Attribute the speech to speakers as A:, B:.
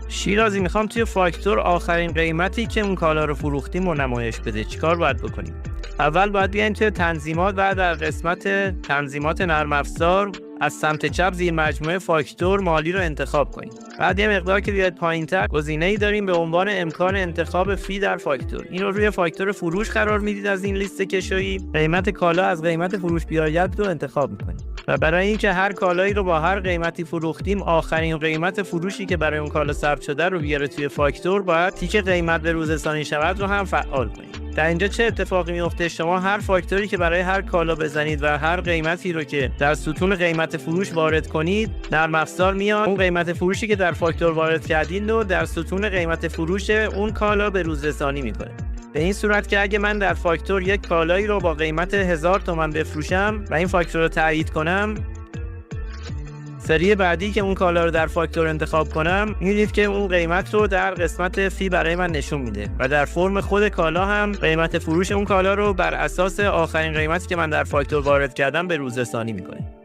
A: شیرازی، میخوام توی فاکتور آخرین قیمتی که اون کالا رو فروختیم رو نمایش بده. چیکار باید بکنیم؟ اول باید بیاین توی تنظیمات و در قسمت تنظیمات نرم افزار از سمت چپ زیر مجموعه فاکتور مالی رو انتخاب کنید. بعد یه مقدار که بیاد پایین‌تر گزینه‌ای داریم به عنوان امکان انتخاب فی در فاکتور. این رو روی فاکتور فروش قرار میدید. از این لیست کشویی قیمت کالا از قیمت فروش بیاید رو انتخاب می‌کنید. و برای اینکه هر کالایی رو با هر قیمتی فروختیم آخرین قیمت فروشی که برای اون کالا ثبت شده رو بیاره توی فاکتور، باید تیک قیمت به روز ثانی شود رو هم فعال کنید. در اینجا چه اتفاقی میفته؟ شما هر فاکتوری که برای هر کالا بزنید و هر قیمتی رو که در ستون قیمت فروش وارد کنید، نرم افزار میاد اون قیمت فروشی که در فاکتور وارد کردید رو در ستون قیمت فروش اون کالا به روز رسانی میکنه. به این صورت که اگه من در فاکتور یک کالایی رو با قیمت 1000 تومان بفروشم و این فاکتور رو تایید کنم، سری بعدی که اون کالا رو در فاکتور انتخاب کنم، می‌بینید که اون قیمت رو در قسمت فی برای من نشون میده و در فرم خود کالا هم قیمت فروش اون کالا رو بر اساس آخرین قیمتی که من در فاکتور وارد کردم به روز رسانی میکنه.